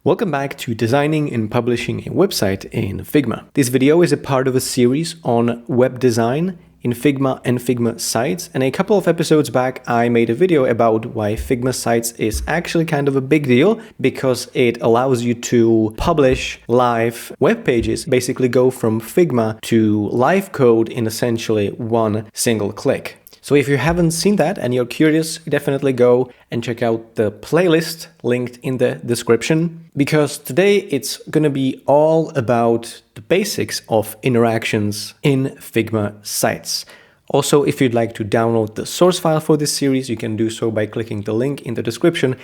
Welcome back to designing and publishing a website in Figma. This video is a part of a series on web design in Figma and Figma Sites. And a couple of episodes back, I made a video about why Figma Sites is actually kind of a big deal because it allows you to publish live web pages, basically go from Figma to live code in essentially one single click. So if you haven't seen that and you're curious, definitely go and check out the playlist linked in the description, because today it's going to be all about the basics of interactions in Figma Sites. Also, if you'd like to download the source file for this series, you can do so by clicking the link in the description.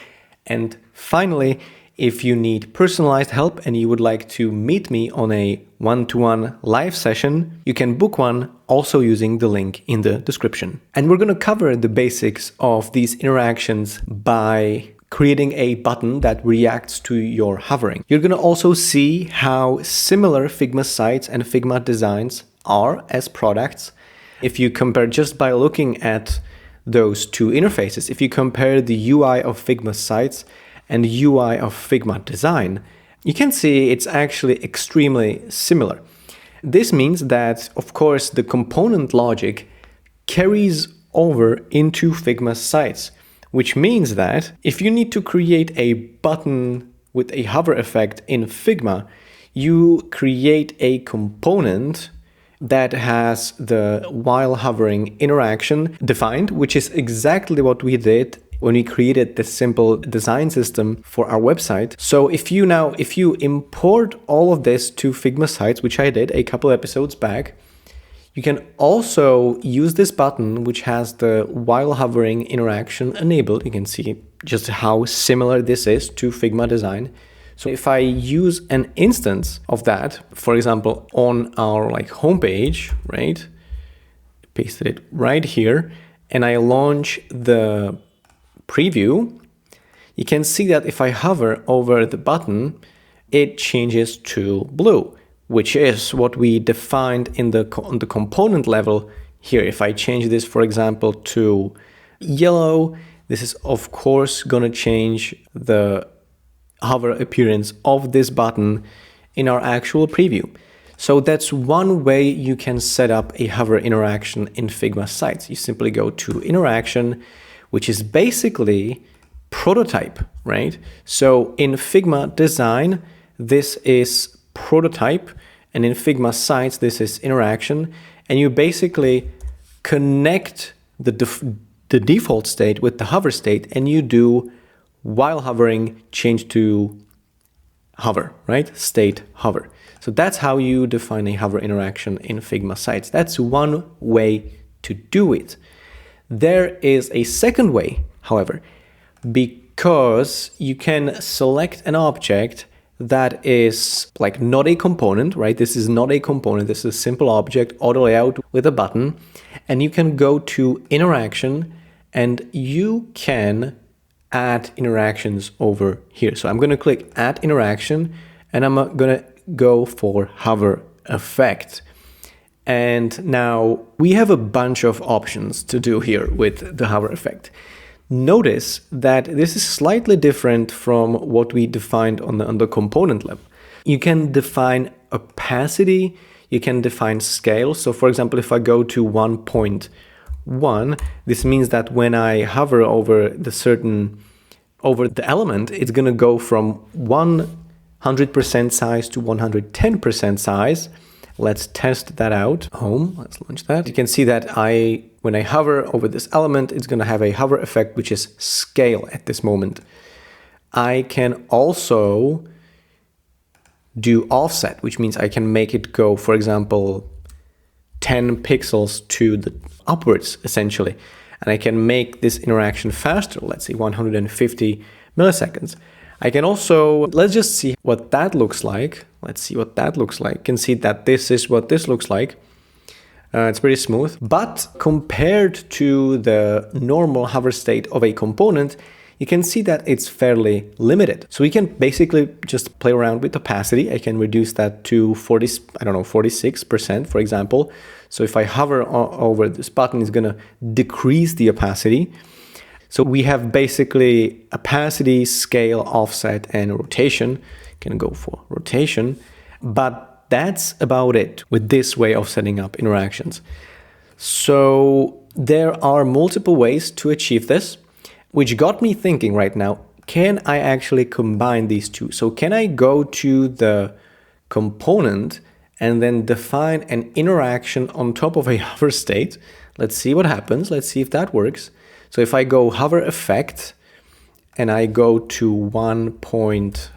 And finally, if you need personalized help and you would like to meet me on a one-to-one live session, you can book one also using the link in the description. And we're going to cover the basics of these interactions by creating a button that reacts to your hovering. You're going to also see how similar Figma Sites and Figma Designs are as products. If you compare just by looking at those two interfaces, if you compare the UI of Figma Sites and UI of Figma Design, you can see it's actually extremely similar. This means that, of course, the component logic carries over into Figma Sites, which means that if you need to create a button with a hover effect in Figma, you create a component that has the while hovering interaction defined, which is exactly what we did when we created this simple design system for our website. So if you import all of this to Figma Sites, which I did a couple episodes back, you can also use this button, which has the while hovering interaction enabled. You can see just how similar this is to Figma Design. So if I use an instance of that, for example, on our homepage, right? Pasted it right here, and I launch the preview, you can see that if I hover over the button, it changes to blue, which is what we defined on the component level here. If I change this, for example, to yellow, this is of course going to change the hover appearance of this button in our actual preview. So that's one way you can set up a hover interaction in Figma Sites. You simply go to interaction, which is basically prototype, right? So in Figma Design, this is prototype, and in Figma Sites, this is interaction, and you basically connect the default state with the hover state, and you do while hovering change to hover, right? State hover. So that's how you define a hover interaction in Figma Sites. That's one way to do it. There is a second way, however, because you can select an object that is not a component, right? This is not a component. This is a simple object, auto layout with a button, and you can go to interaction and you can add interactions over here. So I'm going to click add interaction and I'm going to go for hover effect. And now we have a bunch of options to do here with the hover effect. Notice that this is slightly different from what we defined on the component level. You can define opacity, you can define scale. So for example, if I go to 1.1, this means that when I hover over the element, it's going to go from 100% size to 110% size. Let's test that out. Let's launch that. You can see that when I hover over this element, it's going to have a hover effect, which is scale at this moment. I can also do offset, which means I can make it go, for example, 10 pixels to the upwards, essentially. And I can make this interaction faster, let's say 150 milliseconds. I can also, let's just see what that looks like. Let's see what that looks like. You can see that this is what this looks like. It's pretty smooth, but compared to the normal hover state of a component, you can see that it's fairly limited. So we can basically just play around with opacity. I can reduce that to 46%, for example. So if I hover over this button, it's going to decrease the opacity. So we have basically opacity, scale, offset, and rotation. Can go for rotation, but that's about it with this way of setting up interactions. So there are multiple ways to achieve this, which got me thinking right now, can I actually combine these two? So can I go to the component and then define an interaction on top of a hover state? Let's see what happens. Let's see if that works. So if I go hover effect and I go to 1.1,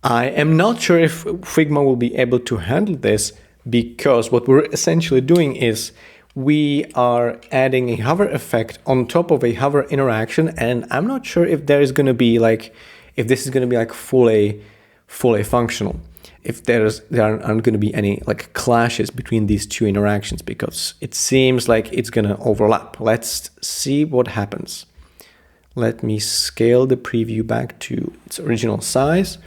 I am not sure if Figma will be able to handle this, because what we're essentially doing is we are adding a hover effect on top of a hover interaction, and I'm not sure if there is going to be like, if this is going to be like fully functional, if there aren't going to be any like clashes between these two interactions, because it seems like it's going to overlap. Let's see what happens. Let me scale the preview back to its original size.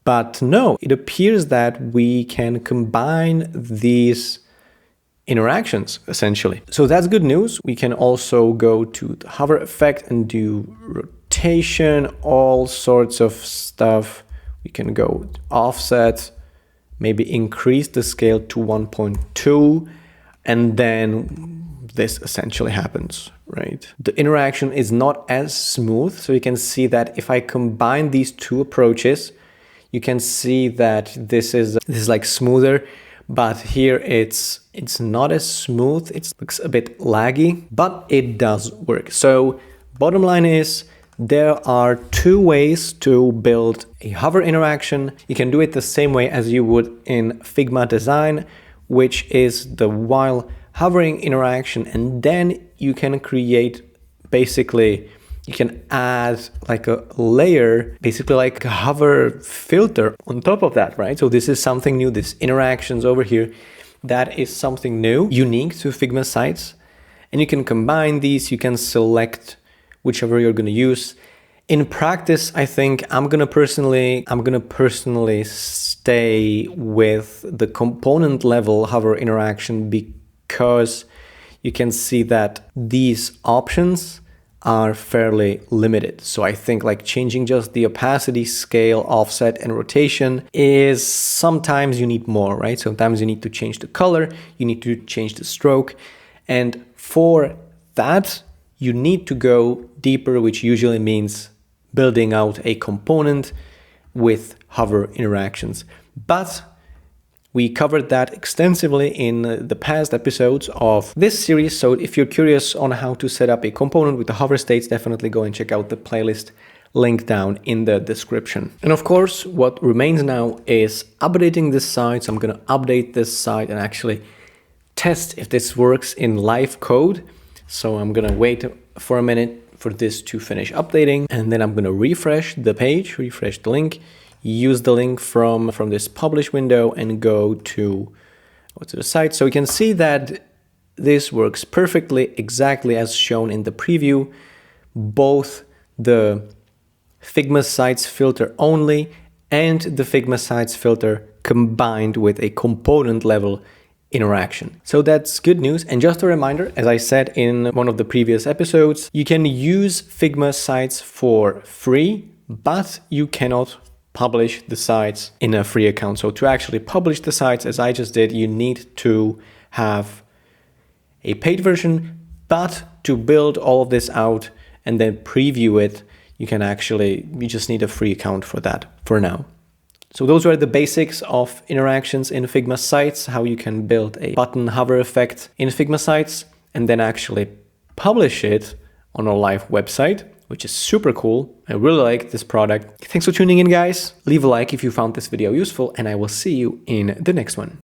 But no, it appears that we can combine these interactions essentially. So that's good news. We can also go to the hover effect and do rotation, all sorts of stuff. We can go offset, maybe increase the scale to 1.2, and then this essentially happens, right? The interaction is not as smooth. So you can see that if I combine these two approaches, you can see that this is like smoother, but here it's not as smooth. It looks a bit laggy, but it does work. So bottom line is there are two ways to build a hover interaction. You can do it the same way as you would in Figma Design, which is the while hovering interaction, and then you can create basically, you can add like a layer, basically like a hover filter on top of that, right? So this is something new, this interactions over here, that is something new, unique to Figma Sites. And you can combine these, you can select whichever you're gonna use. In practice, I think I'm gonna personally stay with the component level hover interaction, because you can see that these options are fairly limited. So I think like changing just the opacity, scale, offset, and rotation is sometimes you need more, right? Sometimes you need to change the color, you need to change the stroke. And for that, you need to go deeper, which usually means building out a component with hover interactions. But we covered that extensively in the past episodes of this series. So if you're curious on how to set up a component with the hover states, definitely go and check out the playlist link down in the description. And of course, what remains now is updating this site. So I'm going to update this site and actually test if this works in live code. So I'm going to wait for a minute for this to finish updating, and then I'm going to refresh the page, refresh the link, use the link from this publish window and go to the site. So you can see that this works perfectly, exactly as shown in the preview. Both the Figma Sites filter only and the Figma Sites filter combined with a component level interaction. So that's good news. And just a reminder, as I said in one of the previous episodes, you can use Figma Sites for free, but you cannot publish the sites in a free account. So to actually publish the sites, as I just did, you need to have a paid version, but to build all of this out and then preview it, you just need a free account for that for now. So those were the basics of interactions in Figma Sites, how you can build a button hover effect in Figma Sites and then actually publish it on a live website, which is super cool. I really like this product. Thanks for tuning in, guys. Leave a like if you found this video useful, and I will see you in the next one.